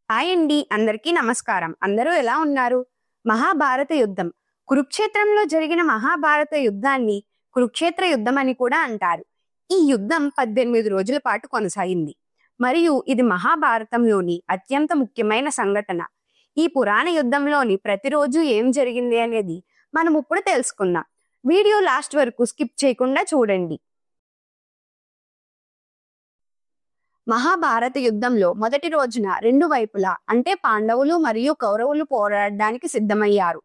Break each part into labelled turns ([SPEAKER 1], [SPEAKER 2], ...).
[SPEAKER 1] Hi అండి, అందరికీ నమస్కారం. అందరూ ఎలా ఉన్నారు? మహాభారత యుద్ధం. కురుక్షేత్రంలో జరిగిన మహాభారత యుద్ధాన్ని కురుక్షేత్ర యుద్ధం అని కూడా అంటారు. ఈ యుద్ధం 18 రోజుల పాటు కొనసాగింది. మరియు ఇది మహాభారతంలోని అత్యంత ముఖ్యమైన సంఘటన. ఈ పురాణ యుద్ధంలోని ప్రతిరోజు ఏం జరిగింది అనేది మనం ఇప్పుడు తెలుసుకుందాం. వీడియో లాస్ట్ వరకు స్కిప్ చేయకుండా చూడండి. మహాభారత యుద్ధంలో మొదటి రోజున రెండు వైపులా అంటే పాండవులు మరియు కౌరవులు పోరాడడానికి సిద్ధమయ్యారు.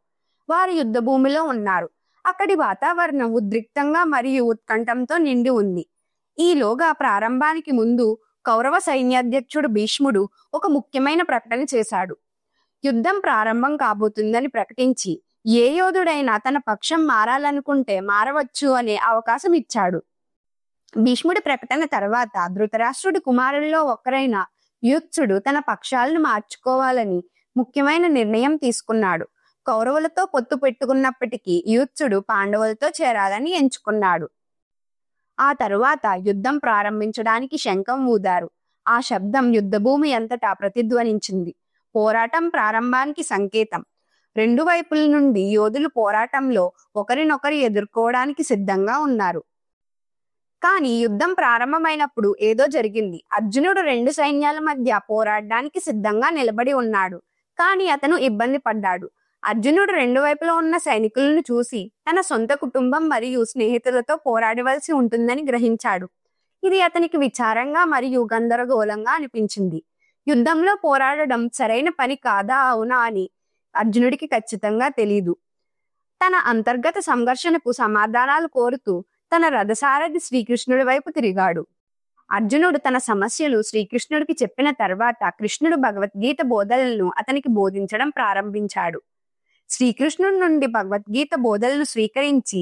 [SPEAKER 1] వారు యుద్ధ భూమిలో ఉన్నారు. అక్కడి వాతావరణం ఉద్రిక్తంగా మరియు ఉత్కంఠంతో నిండి ఉంది. ఈలోగా ప్రారంభానికి ముందు కౌరవ సైన్యాధ్యక్షుడు భీష్ముడు ఒక ముఖ్యమైన ప్రకటన చేశాడు. యుద్ధం ప్రారంభం కాబోతుందని ప్రకటించి ఏ యోధుడైనా తన పక్షం మారాలనుకుంటే మారవచ్చు అనే అవకాశం ఇచ్చాడు. భీష్ముడి ప్రకటన తర్వాత ధృతరాష్ట్రుడి కుమారుల్లో ఒకరైన యూత్సుడు తన పక్షాలను మార్చుకోవాలని ముఖ్యమైన నిర్ణయం తీసుకున్నాడు. కౌరవులతో పొత్తు పెట్టుకున్నప్పటికీ యూత్సుడు పాండవులతో చేరాలని ఎంచుకున్నాడు. ఆ తరువాత యుద్ధం ప్రారంభించడానికి శంఖం ఊదారు. ఆ శబ్దం యుద్ధభూమి అంతటా ప్రతిధ్వనించింది. పోరాటం ప్రారంభానికి సంకేతం. రెండు వైపుల నుండి యోధులు పోరాటంలో ఒకరినొకరు ఎదుర్కోవడానికి సిద్ధంగా ఉన్నారు. కానీ యుద్ధం ప్రారంభమైనప్పుడు ఏదో జరిగింది. అర్జునుడు రెండు సైన్యాల మధ్య పోరాడడానికి సిద్ధంగా నిలబడి ఉన్నాడు. కానీ అతను ఇబ్బంది పడ్డాడు. అర్జునుడు రెండు వైపులా ఉన్న సైనికులను చూసి తన సొంత కుటుంబం మరియు స్నేహితులతో పోరాడవలసి ఉంటుందని గ్రహించాడు. ఇది అతనికి విచారంగా మరియు గందరగోళంగా అనిపించింది. యుద్ధంలో పోరాడడం సరైన పని కాదా అవునా అని అర్జునుడికి ఖచ్చితంగా తెలీదు. తన అంతర్గత సంఘర్షణకు సమాధానాలు కోరుతూ తన రథసారథి శ్రీకృష్ణుడి వైపు తిరిగాడు. అర్జునుడు తన సమస్యలు శ్రీకృష్ణుడికి చెప్పిన తర్వాత కృష్ణుడు భగవద్గీత బోధనలను అతనికి బోధించడం ప్రారంభించాడు. శ్రీకృష్ణుడి నుండి భగవద్గీత బోధనలు స్వీకరించి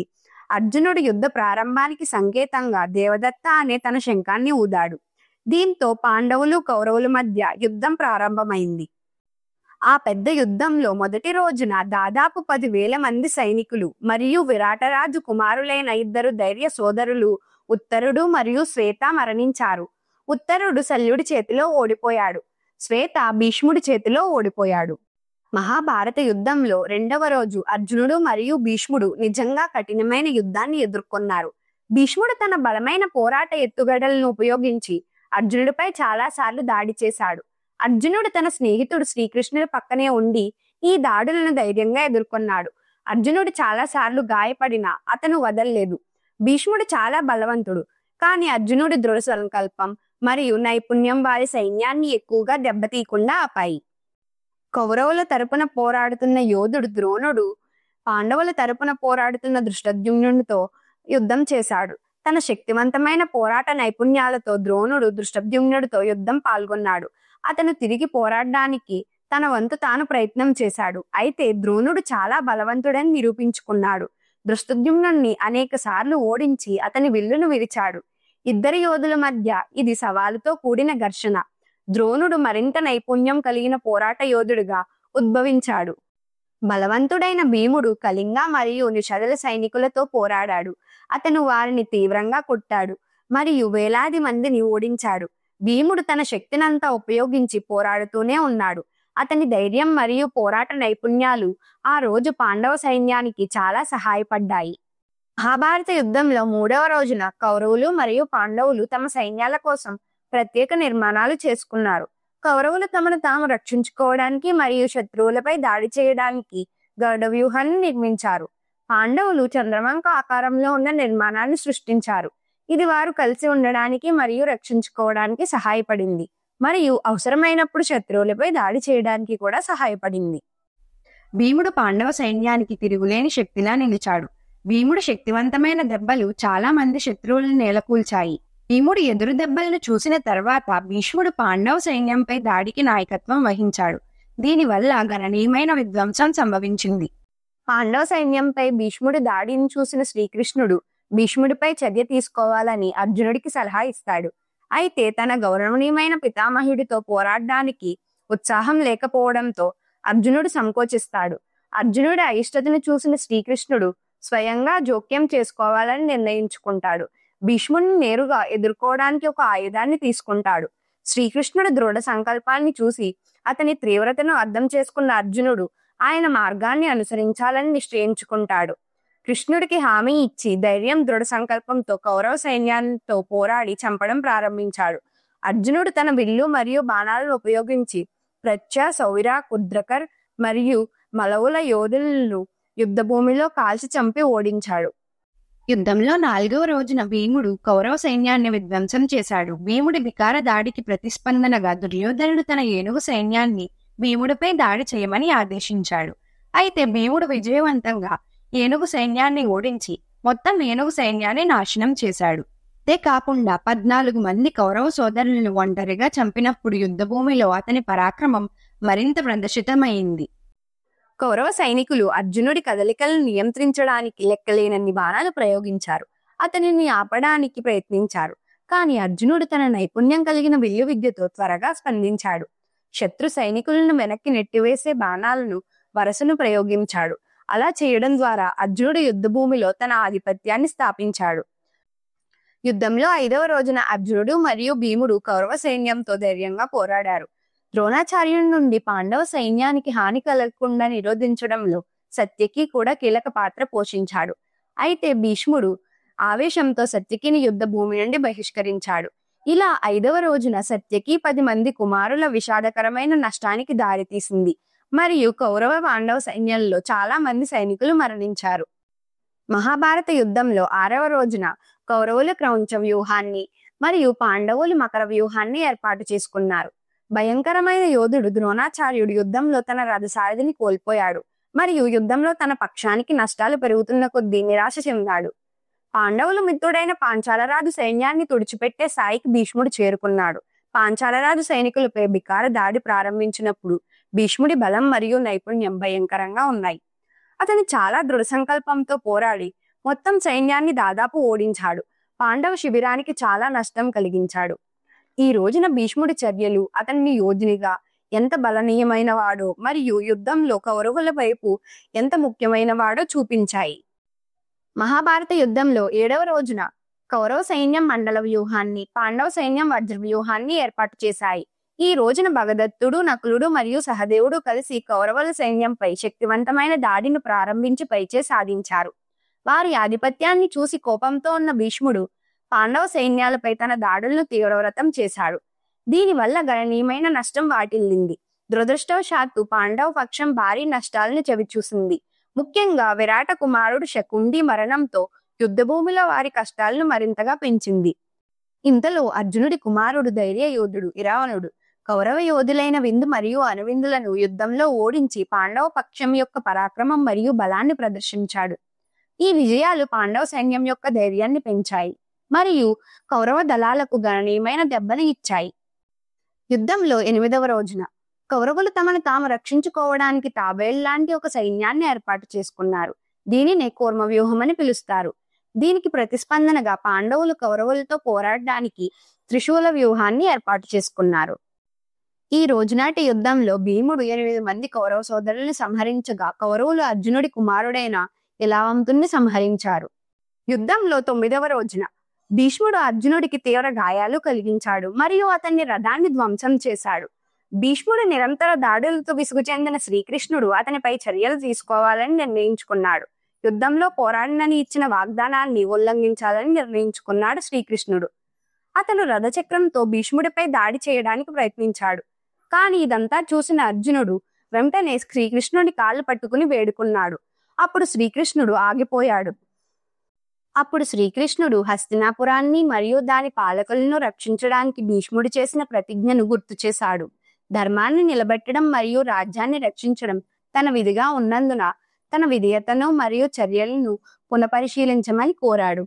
[SPEAKER 1] అర్జునుడు యుద్ధ ప్రారంభానికి సంకేతంగా దేవదత్త అనే తన శంఖాన్ని ఊదాడు. దీంతో పాండవులు కౌరవుల మధ్య యుద్ధం ప్రారంభమైంది. ఆ పెద్ద యుద్ధంలో మొదటి రోజున దాదాపు 10,000 మంది సైనికులు మరియు విరాటరాజు కుమారులైన ఇద్దరు ధైర్య సోదరులు ఉత్తరుడు మరియు శ్వేత మరణించారు. ఉత్తరుడు శల్యుడి చేతిలో ఓడిపోయాడు. శ్వేత భీష్ముడి చేతిలో ఓడిపోయాడు. మహాభారత యుద్ధంలో రెండవ రోజు అర్జునుడు మరియు భీష్ముడు నిజంగా కఠినమైన యుద్ధాన్ని ఎదుర్కొన్నారు. భీష్ముడు తన బలమైన పోరాట ఎత్తుగడలను ఉపయోగించి అర్జునుడిపై చాలాసార్లు దాడి చేశాడు. అర్జునుడు తన స్నేహితుడు శ్రీకృష్ణుడి పక్కనే ఉండి ఈ దాడులను ధైర్యంగా ఎదుర్కొన్నాడు. అర్జునుడు చాలాసార్లు గాయపడినా అతను వదల్లేదు. భీష్ముడు చాలా బలవంతుడు, కానీ అర్జునుడి దృఢ సంకల్పం మరియు నైపుణ్యం వారి సైన్యాన్ని ఎక్కువగా దెబ్బతీయకుండా ఆపాయి. కౌరవుల తరపున పోరాడుతున్న యోధుడు ద్రోణుడు పాండవుల తరపున పోరాడుతున్న ధృష్టద్యుమ్నుడితో యుద్ధం చేశాడు. తన శక్తివంతమైన పోరాట నైపుణ్యాలతో ద్రోణుడు ధృష్టద్యుమ్నుడితో యుద్ధం పాల్గొన్నాడు. అతను తిరిగి పోరాడడానికి తన వంతు తాను ప్రయత్నం చేశాడు. అయితే ద్రోణుడు చాలా బలవంతుడని నిరూపించుకున్నాడు. ధృష్టద్యుమ్నుడిని అనేక సార్లు ఓడించి అతని విల్లును విరిచాడు. ఇద్దరి యోధుల మధ్య ఇది సవాలుతో కూడిన ఘర్షణ. ద్రోణుడు మరింత నైపుణ్యం కలిగిన పోరాట యోధుడిగా ఉద్భవించాడు. బలవంతుడైన భీముడు కళింగ మరియు నిషధుల సైనికులతో పోరాడాడు. అతను వారిని తీవ్రంగా కొట్టాడు మరియు వేలాది మందిని ఓడించాడు. భీముడు తన శక్తినంతా ఉపయోగించి పోరాడుతూనే ఉన్నాడు. అతని ధైర్యం మరియు పోరాట నైపుణ్యాలు ఆ రోజు పాండవ సైన్యానికి చాలా సహాయపడ్డాయి. మహాభారత యుద్ధంలో మూడవ రోజున కౌరవులు మరియు పాండవులు తమ సైన్యాల కోసం ప్రత్యేక నిర్మాణాలు చేసుకున్నారు. కౌరవులు తమను తాము రక్షించుకోవడానికి మరియు శత్రువులపై దాడి చేయడానికి గరుడ వ్యూహాన్ని నిర్మించారు. పాండవులు చంద్రవంక ఆకారంలో ఉన్న నిర్మాణాన్ని సృష్టించారు. ఇది వారు కలిసి ఉండడానికి మరియు రక్షించుకోవడానికి సహాయపడింది మరియు అవసరమైనప్పుడు శత్రువులపై దాడి చేయడానికి కూడా సహాయపడింది. భీముడు పాండవ సైన్యానికి తిరుగులేని శక్తిలా నిలిచాడు. భీముడు శక్తివంతమైన దెబ్బలు చాలా మంది శత్రువులను నేలకూల్చాయి. భీముడు ఎదురు దెబ్బలను చూసిన తర్వాత భీష్ముడు పాండవ సైన్యంపై దాడికి నాయకత్వం వహించాడు. దీనివల్ల గణనీయమైన విధ్వంసం సంభవించింది. పాండవ సైన్యంపై భీష్ముడి దాడిని చూసిన శ్రీకృష్ణుడు భీష్ముడిపై చర్య తీసుకోవాలని అర్జునుడికి సలహా ఇస్తాడు. అయితే తన గౌరవనీయమైన పితామహుడితో పోరాడడానికి ఉత్సాహం లేకపోవడంతో అర్జునుడు సంకోచిస్తాడు. అర్జునుడి అయిష్టతను చూసిన శ్రీకృష్ణుడు స్వయంగా జోక్యం చేసుకోవాలని నిర్ణయించుకుంటాడు. భీష్ముడిని నేరుగా ఎదుర్కోవడానికి ఒక ఆయుధాన్ని తీసుకుంటాడు. శ్రీకృష్ణుడి దృఢ సంకల్పాన్ని చూసి అతని తీవ్రతను అర్థం చేసుకున్న అర్జునుడు ఆయన మార్గాన్ని అనుసరించాలని నిశ్చయించుకుంటాడు. కృష్ణుడికి హామీ ఇచ్చి ధైర్యం, దృఢ సంకల్పంతో కౌరవ సైన్యంతో పోరాడి చంపడం ప్రారంభించాడు. అర్జునుడు తన విల్లు మరియు బాణాలను ఉపయోగించి ప్రత్య, సౌర, కుద్రకర్ మరియు మలవుల యోధులను యుద్ధ భూమిలో కాల్చి చంపి ఓడించాడు.
[SPEAKER 2] యుద్ధంలో 4వ రోజున భీముడు కౌరవ సైన్యాన్ని విధ్వంసం చేశాడు. భీముడి వికార దాడికి ప్రతిస్పందనగా దుర్యోధనుడు తన ఏనుగు సైన్యాన్ని భీముడిపై దాడి చేయమని ఆదేశించాడు. అయితే భీముడు విజయవంతంగా ఏనుగు సైన్యాన్ని ఓడించి మొత్తం ఏనుగు సైన్యాన్ని నాశనం చేశాడు. అంతే కాకుండా 14 మంది కౌరవ సోదరులను ఒంటరిగా చంపినప్పుడు యుద్ధభూమిలో అతని పరాక్రమం మరింత ప్రదర్శితమైంది.
[SPEAKER 1] కౌరవ సైనికులు అర్జునుడి కదలికలను నియంత్రించడానికి లెక్కలేనన్ని బాణాలు ప్రయోగించారు. అతనిని ఆపడానికి ప్రయత్నించారు. కానీ అర్జునుడు తన నైపుణ్యం కలిగిన విల్లు విద్యతో త్వరగా స్పందించాడు. శత్రు సైనికులను వెనక్కి నెట్టివేసే బాణాలను వరసను ప్రయోగించాడు. అలా చేయడం ద్వారా అర్జునుడు యుద్ధభూమిలో తన ఆధిపత్యాన్ని స్థాపించాడు. యుద్ధంలో 5వ రోజున అర్జునుడు మరియు భీముడు కౌరవ సైన్యంతో ధైర్యంగా పోరాడారు. ద్రోణాచార్యుడి నుండి పాండవ సైన్యానికి హాని కలగకుండా నిరోధించడంలో సత్యకి కూడా కీలక పాత్ర పోషించాడు. అయితే భీష్ముడు ఆవేశంతో సత్యకిని యుద్ధ భూమి నుండి బహిష్కరించాడు. ఇలా 5వ రోజున సత్యకి 10 మంది కుమారుల విషాదకరమైన నష్టానికి దారితీసింది మరియు కౌరవ పాండవ సైన్యంలో చాలా మంది సైనికులు మరణించారు. మహాభారత యుద్ధంలో 6వ రోజున కౌరవులు క్రౌంచ వ్యూహాన్ని మరియు పాండవులు మకర వ్యూహాన్ని ఏర్పాటు చేసుకున్నారు. భయంకరమైన యోధుడు ద్రోణాచార్యుడు యుద్ధంలో తన రథసారథిని కోల్పోయాడు మరియు యుద్ధంలో తన పక్షానికి నష్టాలు పెరుగుతున్న కొద్దీ నిరాశ చెందాడు. పాండవులు మిత్రుడైన పాంచాలరాజు సైన్యాన్ని తుడిచిపెట్టే స్థాయికి భీష్ముడు చేరుకున్నాడు. పాంచాలరాజు సైనికులపై వికార దాడి ప్రారంభించినప్పుడు భీష్ముడి బలం మరియు నైపుణ్యం భయంకరంగా ఉన్నాయి. అతను చాలా దృఢ సంకల్పంతో పోరాడి మొత్తం సైన్యాన్ని దాదాపు ఓడించాడు. పాండవ శిబిరానికి చాలా నష్టం కలిగించాడు. ఈ రోజున భీష్ముడి చర్యలు అతన్ని యోధునిగా ఎంత బలనీయమైన వాడో మరియు యుద్ధంలో కౌరవుల వైపు ఎంత ముఖ్యమైన వాడో చూపించాయి. మహాభారత యుద్ధంలో 7వ రోజున కౌరవ సైన్యం మండల వ్యూహాన్ని, పాండవ సైన్యం వజ్ర వ్యూహాన్ని ఏర్పాటు చేశాయి. ఈ రోజున భగదత్తుడు, నకులుడు మరియు సహదేవుడు కలిసి కౌరవుల సైన్యంపై శక్తివంతమైన దాడిని ప్రారంభించి పైచే సాధించారు. వారి ఆధిపత్యాన్ని చూసి కోపంతో ఉన్న భీష్ముడు పాండవ సైన్యాలపై తన దాడులను తీవ్రతరం చేశాడు. దీనివల్ల గణనీయమైన నష్టం వాటిల్లింది. దురదృష్టవశాత్తు పాండవ పక్షం భారీ నష్టాలను చవిచూసింది. ముఖ్యంగా విరాట కుమారుడు శకుండి మరణంతో యుద్ధభూమిలో వారి కష్టాలను మరింతగా పెంచింది. ఇంతలో అర్జునుడి కుమారుడు ధైర్య యోధుడు ఇరావణుడు కౌరవ యోధులైన విందు మరియు అనువిందులను యుద్ధంలో ఓడించి పాండవ పక్షం యొక్క పరాక్రమం మరియు బలాన్ని ప్రదర్శించాడు. ఈ విజయాలు పాండవ సైన్యం యొక్క ధైర్యాన్ని పెంచాయి మరియు కౌరవ దళాలకు గణనీయమైన దెబ్బలు ఇచ్చాయి. యుద్ధంలో 8వ రోజున కౌరవులు తమను తాము రక్షించుకోవడానికి తాబేలు లాంటి ఒక సైన్యాన్ని ఏర్పాటు చేసుకున్నారు. దీనినే కూర్మ వ్యూహం అని పిలుస్తారు. దీనికి ప్రతిస్పందనగా పాండవులు కౌరవులతో పోరాడడానికి త్రిశూల వ్యూహాన్ని ఏర్పాటు చేసుకున్నారు. ఈ రోజునాటి యుద్ధంలో భీముడు 8 మంది కౌరవ సోదరులను సంహరించగా కౌరవులు అర్జునుడి కుమారుడైన ఇలావంతుణ్ణి సంహరించారు. యుద్ధంలో 9వ రోజున భీష్ముడు అర్జునుడికి తీవ్ర గాయాలు కలిగించాడు మరియు అతన్ని రథాన్ని ధ్వంసం చేశాడు. భీష్ముడు నిరంతర దాడులతో విసుగు చెందిన శ్రీకృష్ణుడు అతనిపై చర్యలు తీసుకోవాలని నిర్ణయించుకున్నాడు. యుద్ధంలో పోరాడినని ఇచ్చిన వాగ్దానాన్ని ఉల్లంఘించాలని నిర్ణయించుకున్నాడు శ్రీకృష్ణుడు. అతను రథచక్రంతో భీష్ముడిపై దాడి చేయడానికి ప్రయత్నించాడు. కానీ ఇదంతా చూసిన అర్జునుడు వెంటనే శ్రీకృష్ణుడి కాళ్ళు పట్టుకుని వేడుకున్నాడు. అప్పుడు శ్రీకృష్ణుడు ఆగిపోయాడు. అప్పుడు శ్రీకృష్ణుడు హస్తినాపురాన్ని మరియు దాని పాలకులను రక్షించడానికి భీష్ముడు చేసిన ప్రతిజ్ఞను గుర్తు చేశాడు. ధర్మాన్ని నిలబెట్టడం మరియు రాజ్యాన్ని రక్షించడం తన విధిగా ఉన్నందున తన విధేయతను మరియు చర్యలను పునఃపరిశీలించమని కోరాడు.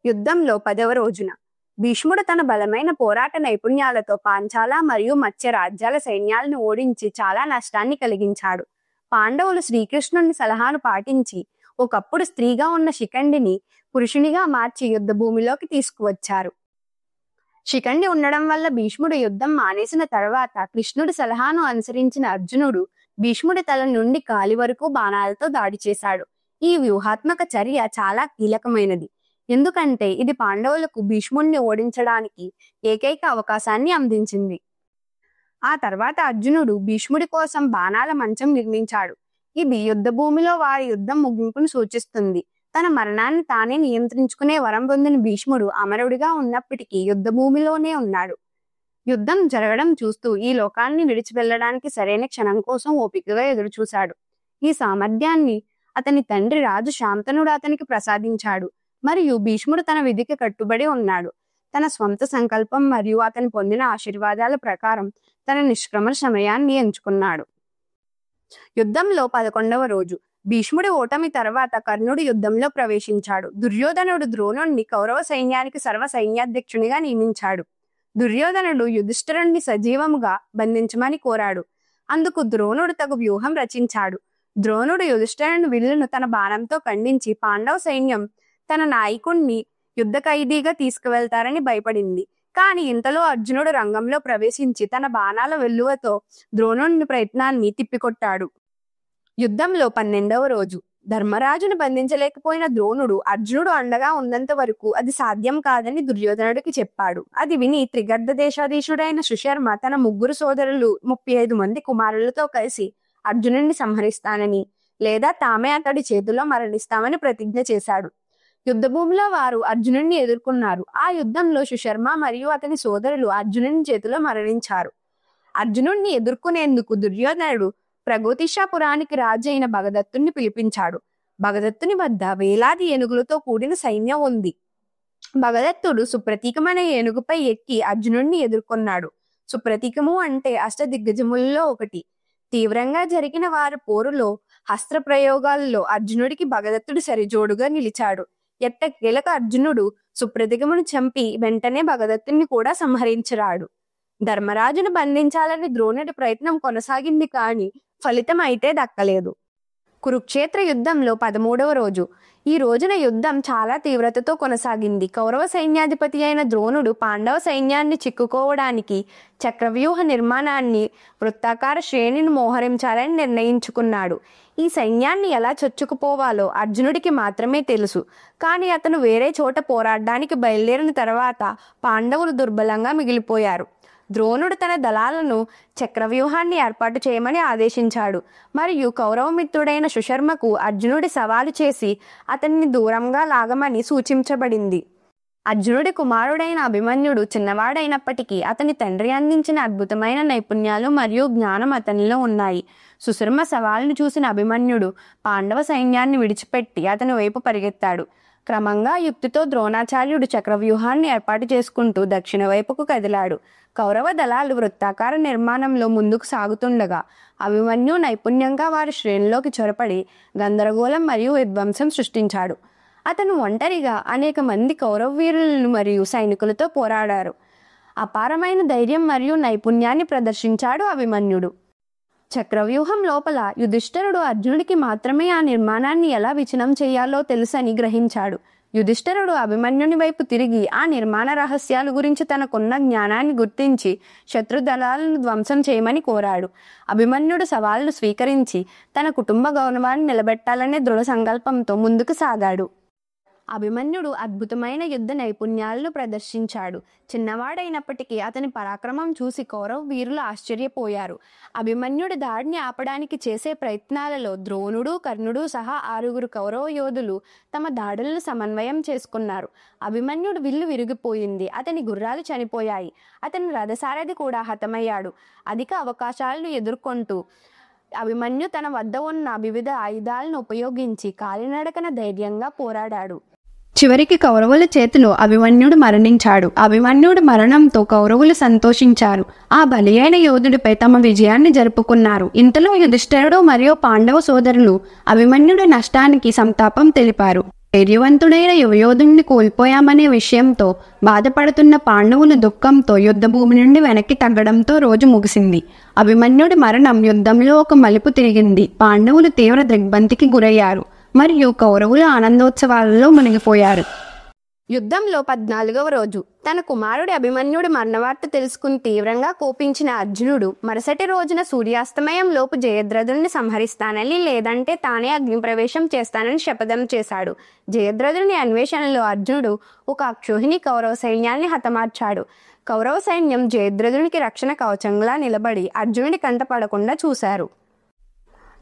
[SPEAKER 1] యుద్ధంలో 10వ రోజున భీష్ముడు తన బలమైన పోరాట నైపుణ్యాలతో పాంచాల మరియు మత్స్య రాజ్యాల సైన్యాలను ఓడించి చాలా నష్టాన్ని కలిగించాడు. పాండవులు శ్రీకృష్ణుని సలహాను పాటించి ఒకప్పుడు స్త్రీగా ఉన్న శిఖండిని పురుషునిగా మార్చి యుద్ధ భూమిలోకి తీసుకువచ్చారు. శిఖండి ఉండడం వల్ల భీష్ముడు యుద్ధం మానేసిన తర్వాత కృష్ణుడి సలహాను అనుసరించిన అర్జునుడు భీష్ముడి తల నుండి కాలి వరకు బాణాలతో దాడి చేశాడు. ఈ వ్యూహాత్మక చర్య చాలా కీలకమైనది, ఎందుకంటే ఇది పాండవులకు భీష్ముడిని ఓడించడానికి ఏకైక అవకాశాన్ని అందించింది. ఆ తర్వాత అర్జునుడు భీష్ముడి కోసం బాణాల మంచం నిర్మించాడు. ఇది యుద్ధ భూమిలో వారి యుద్ధం ముగింపును సూచిస్తుంది. తన మరణాన్ని తానే నియంత్రించుకునే వరం పొందిన భీష్ముడు అమరుడిగా ఉన్నప్పటికీ యుద్ధ భూమిలోనే ఉన్నాడు. యుద్ధం జరగడం చూస్తూ ఈ లోకాన్ని విడిచి వెళ్ళడానికి సరైన క్షణం కోసం ఓపికగా ఎదురుచూశాడు. ఈ సామర్థ్యాన్ని అతని తండ్రి రాజు శాంతనుడు అతనికి ప్రసాదించాడు. మరియు భీష్ముడు తన విధికి కట్టుబడి ఉన్నాడు. తన స్వంత సంకల్పం మరియు అతను పొందిన ఆశీర్వాదాల ప్రకారం తన నిష్క్రమణ సమయాన్ని ఎంచుకున్నాడు. యుద్ధంలో 11వ రోజు. భీష్ముడి ఓటమి తర్వాత కర్ణుడు యుద్ధంలో ప్రవేశించాడు. దుర్యోధనుడు ద్రోణుణ్ణి కౌరవ సైన్యానికి సర్వ సైన్యాధ్యక్షునిగా నియమించాడు. దుర్యోధనుడు యుధిష్ఠిరుణ్ణి సజీవముగా బంధించమని కోరాడు. అందుకు ద్రోణుడు తగు వ్యూహం రచించాడు. ద్రోణుడు యుధిష్ఠిరుని విల్లును తన బాణంతో ఖండించి పాండవ సైన్యం తన నాయకుణ్ణి యుద్ధ ఖైదీగా తీసుకువెళ్తారని భయపడింది. కానీ ఇంతలో అర్జునుడు రంగంలో ప్రవేశించి తన బాణాల వెల్లువతో ద్రోణుని ప్రయత్నాన్ని తిప్పికొట్టాడు. యుద్ధంలో 12వ రోజు. ధర్మరాజును బంధించలేకపోయిన ద్రోణుడు అర్జునుడు అండగా ఉన్నంత వరకు అది సాధ్యం కాదని దుర్యోధనుడికి చెప్పాడు. అది విని త్రిగర్ధ దేశాధీశుడైన సుశర్మ తన 3 సోదరులు 35 మంది కుమారులతో కలిసి అర్జునుడిని సంహరిస్తానని లేదా తామే అతడి చేతిలో మరణిస్తామని ప్రతిజ్ఞ చేశాడు. యుద్ధ భూమిలో వారు అర్జునుడిని ఎదుర్కొన్నారు. ఆ యుద్ధంలో సుశర్మ మరియు అతని సోదరులు అర్జునుని చేతిలో మరణించారు. అర్జునుడిని ఎదుర్కొనేందుకు దుర్యోధనుడు ప్రగోతిషాపురానికి రాజైన భగదత్తుని పిలిపించాడు. భగదత్తుని వద్ద వేలాది ఏనుగులతో కూడిన సైన్యం ఉంది. భగదత్తుడు సుప్రతీకమైన ఏనుగుపై ఎక్కి అర్జునుడిని ఎదుర్కొన్నాడు. సుప్రతీకము అంటే అష్టదిగ్గజములలో ఒకటి. తీవ్రంగా జరిగిన వారి పోరులో అస్త్ర ప్రయోగాల్లో అర్జునుడికి భగదత్తుడు సరిజోడుగా నిలిచాడు. ఎట్టకేలకు అర్జునుడు సుప్రతీకమును చంపి వెంటనే భగదత్తుని కూడా సంహరించరాడు. ధర్మరాజును బంధించాలని ద్రోణుడి ప్రయత్నం కొనసాగింది, కానీ ఫలితం అయితే దక్కలేదు. కురుక్షేత్ర యుద్ధంలో 13వ రోజు. ఈ రోజున యుద్ధం చాలా తీవ్రతతో కొనసాగింది. కౌరవ సైన్యాధిపతి అయిన ద్రోణుడు పాండవ సైన్యాన్ని చిక్కుకోవడానికి చక్రవ్యూహ నిర్మాణాన్ని వృత్తాకార శ్రేణిని మోహరించాలని నిర్ణయించుకున్నాడు. ఈ సైన్యాన్ని ఎలా చొచ్చుకుపోవాలో అర్జునుడికి మాత్రమే తెలుసు. కానీ అతను వేరే చోట పోరాడడానికి బయలుదేరిన తర్వాత పాండవులు దుర్బలంగా మిగిలిపోయారు. ద్రోణుడు తన దళాలను చక్రవ్యూహాన్ని ఏర్పాటు చేయమని ఆదేశించాడు మరియు కౌరవ మిత్రుడైన సుశర్మకు అర్జునుడి సవాలు చేసి అతన్ని దూరంగా లాగమని సూచించబడింది. అర్జునుడి కుమారుడైన అభిమన్యుడు చిన్నవాడైనప్పటికీ అతని తండ్రి అందించిన అద్భుతమైన నైపుణ్యాలు మరియు జ్ఞానం అతనిలో ఉన్నాయి. సుశర్మ సవాలును చూసిన అభిమన్యుడు పాండవ సైన్యాన్ని విడిచిపెట్టి అతని వైపు పరిగెత్తాడు. క్రమంగా యుక్తితో ద్రోణాచార్యుడు చక్రవ్యూహాన్ని ఏర్పాటు చేసుకుంటూ దక్షిణ వైపుకు కదిలాడు. కౌరవ దళాలు వృత్తాకార నిర్మాణంలో ముందుకు సాగుతుండగా అభిమన్యు నైపుణ్యంగా వారి శ్రేణిలోకి చొరపడి గందరగోళం మరియు విధ్వంసం సృష్టించాడు. అతను ఒంటరిగా అనేక మంది కౌరవ వీరులను మరియు సైనికులతో పోరాడారు. అపారమైన ధైర్యం మరియు నైపుణ్యాన్ని ప్రదర్శించాడు అభిమన్యుడు. చక్రవ్యూహం లోపల యుధిష్ఠిరుడు అర్జునుడికి మాత్రమే ఆ నిర్మాణాన్ని ఎలా విచ్ఛిన్నం చేయాలో తెలుసని గ్రహించాడు. యుధిష్ఠిరుడు అభిమన్యుని వైపు తిరిగి ఆ నిర్మాణ రహస్యాల గురించి తనకున్న జ్ఞానాన్ని గుర్తించి శత్రు దళాలను ధ్వంసం చేయమని కోరాడు. అభిమన్యుడు సవాలును స్వీకరించి తన కుటుంబ గౌరవాన్ని నిలబెట్టాలనే దృఢ సంకల్పంతో ముందుకు సాగాడు. అభిమన్యుడు అద్భుతమైన యుద్ధ నైపుణ్యాలను ప్రదర్శించాడు. చిన్నవాడైనప్పటికీ అతని పరాక్రమం చూసి కౌరవ వీరులు ఆశ్చర్యపోయారు. అభిమన్యుడి దాడిని ఆపడానికి చేసే ప్రయత్నాలలో ద్రోణుడు, కర్ణుడు సహా 6 కౌరవ యోధులు తమ దాడులను సమన్వయం చేసుకున్నారు. అభిమన్యుడు విల్లు విరిగిపోయింది. అతని గుర్రాలు చనిపోయాయి. అతని రథసారథి కూడా హతమయ్యాడు. అధిక అవకాశాలను ఎదుర్కొంటూ అభిమన్యు తన వద్ద ఉన్న వివిధ ఆయుధాలను ఉపయోగించి కాలినడకన ధైర్యంగా పోరాడాడు.
[SPEAKER 2] చివరికి కౌరవుల చేతిలో అభిమన్యుడు మరణించాడు. అభిమన్యుడి మరణంతో కౌరవులు సంతోషించారు. ఆ బలి అయిన యోధుడిపై తమ విజయాన్ని జరుపుకున్నారు. ఇంతలో యుధిష్ఠిరుడు మరియు పాండవ సోదరులు అభిమన్యుడి నష్టానికి సంతాపం తెలిపారు. ధైర్యవంతుడైన యువయోధుడిని కోల్పోయామనే విషయంతో బాధపడుతున్న పాండవులు దుఃఖంతో యుద్ధభూమి నుండి వెనక్కి తగ్గడంతో రోజు ముగిసింది. అభిమన్యుడి మరణం యుద్ధంలో ఒక మలుపు తిరిగింది. పాండవులు తీవ్ర దిగ్భ్రాంతికి గురయ్యారు మరియు కౌరవులు ఆనందోత్సవాలలో మునిగిపోయారు.
[SPEAKER 1] యుద్ధంలో 14వ రోజు. తన కుమారుడి అభిమన్యుడి మరణవార్త తెలుసుకుని తీవ్రంగా కోపించిన అర్జునుడు మరుసటి రోజున సూర్యాస్తమయం లోపు జయద్రథుడిని సంహరిస్తానని లేదంటే తానే అగ్నిప్రవేశం చేస్తానని శపథం చేశాడు. జయద్రథుని అన్వేషణలో అర్జునుడు ఒక అక్షోహిణి కౌరవ సైన్యాన్ని హతమార్చాడు. కౌరవ సైన్యం జయద్రథునికి రక్షణ కవచంలా నిలబడి అర్జునుడి కంట పడకుండా చూశారు.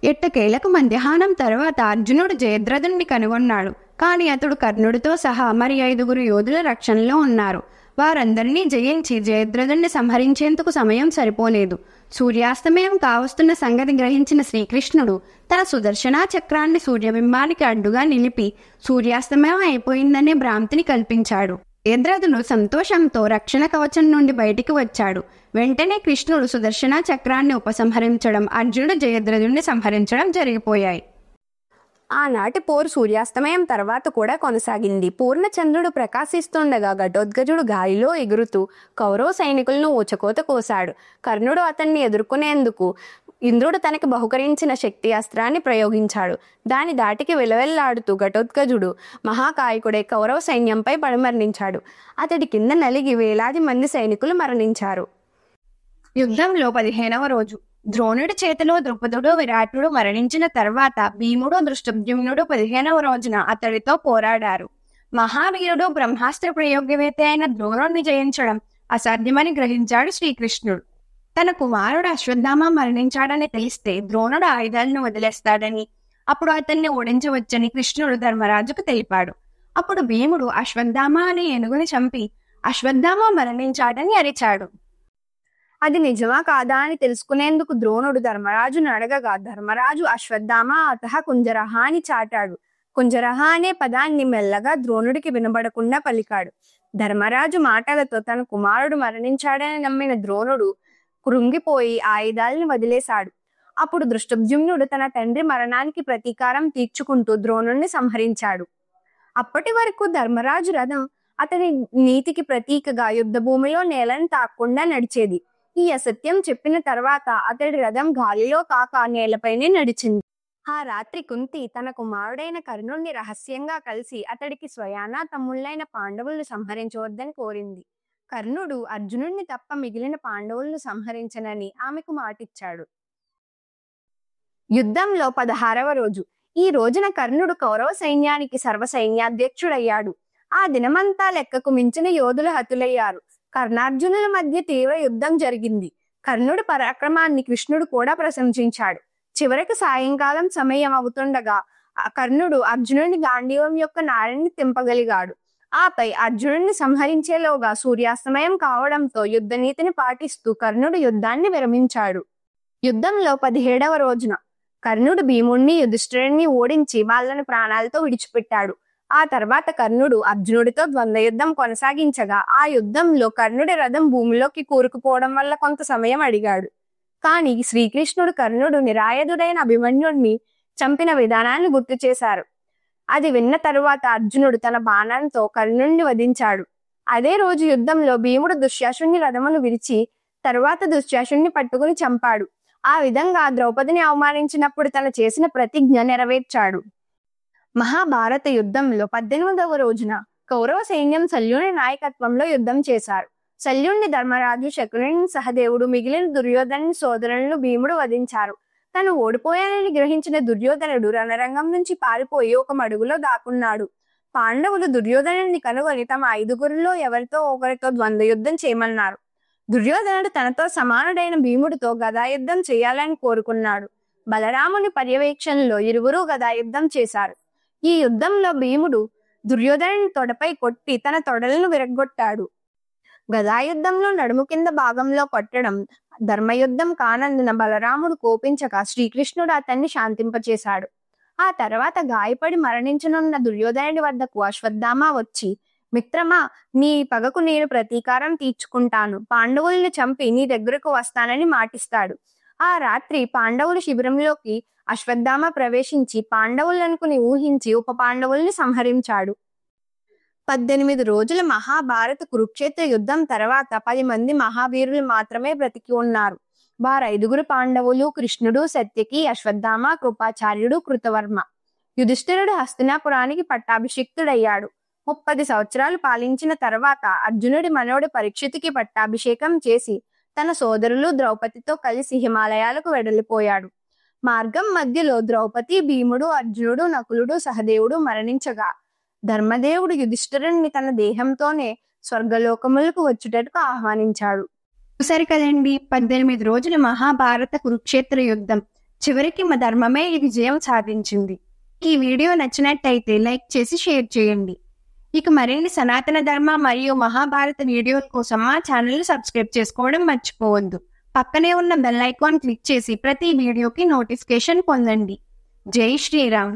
[SPEAKER 2] ఎట్టకేలకు మధ్యాహ్నం తర్వాత అర్జునుడు జయద్రథుడిని కనుగొన్నాడు. కానీ అతడు కర్ణుడితో సహా మరి 5 యోధుల రక్షణలో ఉన్నారు. వారందరినీ జయించి జయద్రథుడిని సంహరించేందుకు సమయం సరిపోలేదు. సూర్యాస్తమయం కావస్తున్న సంగతి గ్రహించిన శ్రీకృష్ణుడు తన సుదర్శన చక్రాన్ని సూర్యబింబానికి అడ్డుగా నిలిపి సూర్యాస్తమయం అయిపోయిందనే భ్రాంతిని కల్పించాడు. జయద్రథుడు సంతోషంతో రక్షణ కవచం నుండి బయటికి వచ్చాడు. వెంటనే కృష్ణుడు సుదర్శన చక్రాన్ని ఉపసంహరించడం, అర్జునుడు జయద్రథుడిని సంహరించడం జరిగిపోయాయి.
[SPEAKER 1] ఆనాటి పోరు సూర్యాస్తమయం తర్వాత కూడా కొనసాగింది. పూర్ణచంద్రుడు ప్రకాశిస్తుండగా ఘటోత్కచుడు గాలిలో ఎగురుతూ కౌరవ సైనికులను ఊచకోత కోశాడు. కర్ణుడు అతన్ని ఎదుర్కొనేందుకు ఇంద్రుడు తనకి బహుకరించిన శక్తి అస్త్రాన్ని ప్రయోగించాడు. దాని దాటికి విలవెల్లాడుతూ ఘటోత్కచుడు మహాకాయకుడై కౌరవ సైన్యంపై పడమరణించాడు. అతడి కింద నలిగి వేలాది మంది సైనికులు మరణించారు.
[SPEAKER 2] యుద్ధంలో 15వ రోజు ద్రోణుడి చేతిలో ద్రుపదుడు విరాటుడు మరణించిన తర్వాత భీముడు దృష్టద్యుమ్నుడు 15వ రోజున అతడితో పోరాడారు. మహావీరుడు బ్రహ్మాస్త్ర ప్రయోగవేత్త అయిన ద్రోణుడిని జయించడం అసాధ్యమని గ్రహించాడు శ్రీకృష్ణుడు. తన కుమారుడు అశ్వత్థామ మరణించాడని తెలిస్తే ద్రోణుడు ఆయుధాలను వదిలేస్తాడని, అప్పుడు అతన్ని ఓడించవచ్చని కృష్ణుడు ధర్మరాజుకు తెలిపాడు. అప్పుడు భీముడు అశ్వత్థామ అనే ఏనుగుని చంపి అశ్వత్థామ మరణించాడని అరిచాడు.
[SPEAKER 1] అది నిజమా కాదా అని తెలుసుకునేందుకు ద్రోణుడు ధర్మరాజును అడగగా ధర్మరాజు అశ్వత్థామ అతః కుంజరహ అని చాటాడు. కుంజరహ అనే పదాన్ని మెల్లగా ద్రోణుడికి వినబడకుండా పలికాడు. ధర్మరాజు మాటలతో తన కుమారుడు మరణించాడని నమ్మిన ద్రోణుడు కృంగిపోయి ఆయుధాలను వదిలేశాడు. అప్పుడు దృష్టద్యుమ్నుడు తన తండ్రి మరణానికి ప్రతీకారం తీర్చుకుంటూ ద్రోణుడిని సంహరించాడు. అప్పటి వరకు ధర్మరాజు రథం అతని నీతికి ప్రతీకగా యుద్ధ భూమిలో నేలను తాకుండా నడిచేది. ఈ అసత్యం చెప్పిన తర్వాత అతడి రథం గాలిలో కాక నేలపైనే నడిచింది. ఆ రాత్రి కుంతి తన కుమారుడైన కర్ణుడిని రహస్యంగా కలిసి అతడికి స్వయాన తమ్ముళ్ళైన పాండవులను సంహరించవద్దని కోరింది. కర్ణుడు అర్జునుడిని తప్ప మిగిలిన పాండవులను సంహరించనని ఆమెకు మాటిచ్చాడు. యుద్ధంలో 16వ రోజు. ఈ రోజున కర్ణుడు కౌరవ సైన్యానికి సర్వసైన్యాధ్యక్షుడయ్యాడు. ఆ దినమంతా లెక్కకు మించిన యోధులు హతులయ్యారు. కర్ణార్జునుల మధ్య తీవ్ర యుద్ధం జరిగింది. కర్ణుడి పరాక్రమాన్ని కృష్ణుడు కూడా ప్రశంసించాడు. చివరికి సాయంకాలం సమయం అవుతుండగా కర్ణుడు అర్జునుడిని గాంధీవం యొక్క నారిని తింపగలిగాడు. ఆపై అర్జునుడిని సంహరించేలోగా సూర్యాస్తమయం కావడంతో యుద్ధనీతిని పాటిస్తూ కర్ణుడు యుద్ధాన్ని విరమించాడు. యుద్ధంలో 17వ రోజున కర్ణుడు భీముణ్ణి యుధిష్ఠిరుణ్ణి ఓడించి వాళ్ళను ప్రాణాలతో విడిచిపెట్టాడు. ఆ తర్వాత కర్ణుడు అర్జునుడితో ద్వంద్వ యుద్ధం కొనసాగించగా ఆ యుద్ధంలో కర్ణుడి రథం భూమిలోకి కూరుకుపోవడం వల్ల కొంత సమయం అడిగాడు. కానీ శ్రీకృష్ణుడు కర్ణుడు నిరాయుధుడైన అభిమన్యుడిని చంపిన విధానాన్ని గుర్తు చేశారు. అది విన్న తరువాత అర్జునుడు తన బాణంతో కర్ణుడిని వధించాడు. అదే రోజు యుద్ధంలో భీముడు దుశ్శాసుని రథమును విరిచి తరువాత దుశ్శాసుని పట్టుకుని చంపాడు. ఆ విధంగా ద్రౌపదిని అవమానించినప్పుడు తను చేసిన ప్రతిజ్ఞ నెరవేర్చాడు. మహాభారత యుద్ధంలో 18వ రోజున కౌరవ సైన్యం శల్యుని నాయకత్వంలో యుద్ధం చేశారు. శల్యుణ్ణి ధర్మరాజు, శకుని, సహదేవుడు, మిగిలిన దుర్యోధను సోదరులను భీముడు వధించారు. తను ఓడిపోయానని గ్రహించిన దుర్యోధనుడు రణరంగం నుంచి పారిపోయి ఒక మడుగులో దాక్కున్నాడు. పాండవులు దుర్యోధనుడిని కనుగొని తమ 5గురిలో ఎవరితో ఒకరితో ద్వంద్వ యుద్ధం చేయమన్నారు. దుర్యోధనుడు తనతో సమానుడైన భీముడితో గదాయుద్ధం చేయాలని కోరుకున్నాడు. బలరాముని పర్యవేక్షణలో ఇరువురు గదాయుద్ధం చేశారు. ఈ యుద్ధంలో భీముడు దుర్యోధనుని తొడపై కొట్టి తన తొడలను విరగ్గొట్టాడు. గదాయుద్ధంలో నడుము కింద భాగంలో కొట్టడం ధర్మయుద్ధం కానందున బలరాముడు కోపించక శ్రీకృష్ణుడు అతన్ని శాంతింపచేశాడు. ఆ తర్వాత గాయపడి మరణించనున్న దుర్యోధనుడి వద్దకు అశ్వత్థామ వచ్చి, మిత్రమా, నీ పగకు నేను ప్రతీకారం తీర్చుకుంటాను, పాండవుల్ని చంపి నీ దగ్గరకు వస్తానని మాటిస్తాడు. ఆ రాత్రి పాండవుల శిబిరంలోకి అశ్వత్థామ ప్రవేశించి పాండవులనుకుని ఊహించి ఉప పాండవుల్ని సంహరించాడు. 18 రోజుల మహాభారత కురుక్షేత్ర యుద్ధం తర్వాత 10 మంది మహావీరులు మాత్రమే బ్రతికి ఉన్నారు. వారు 5గురు పాండవులు: కృష్ణుడు, సత్యకి, అశ్వత్థామ, కృపాచార్యుడు, కృతవర్మ. యుధిష్ఠిరుడు హస్తినాపురానికి పట్టాభిషిక్తుడయ్యాడు. 30 సంవత్సరాలు పాలించిన తర్వాత అర్జునుడి మనవడు పరీక్షితుకి పట్టాభిషేకం చేసి తన సోదరులు ద్రౌపదితో కలిసి హిమాలయాలకు వెడలిపోయాడు. మార్గం మధ్యలో ద్రౌపది, భీముడు, అర్జునుడు, నకులుడు, సహదేవుడు మరణించగా ధర్మదేవుడు యుధిష్ఠిరుణ్ణి తన దేహంతోనే స్వర్గలోకములకు వచ్చుటకు ఆహ్వానించాడు.
[SPEAKER 2] చూసారు కదండి, 18 రోజుల మహాభారత కురుక్షేత్ర యుద్ధం. చివరికి మా ధర్మమే ఈ విజయం సాధించింది. ఈ వీడియో నచ్చినట్టయితే లైక్ చేసి షేర్ చేయండి. ఇక మరిన్ని సనాతన ధర్మ మరియు మహాభారత వీడియోల కోసం మా ఛానల్ సబ్స్క్రైబ్ చేసుకోవడం మర్చిపోవద్దు. పక్కనే ఉన్న బెల్ ఐకాన్ క్లిక్ చేసి ప్రతి వీడియోకి నోటిఫికేషన్ పొందండి. జై శ్రీరామ్.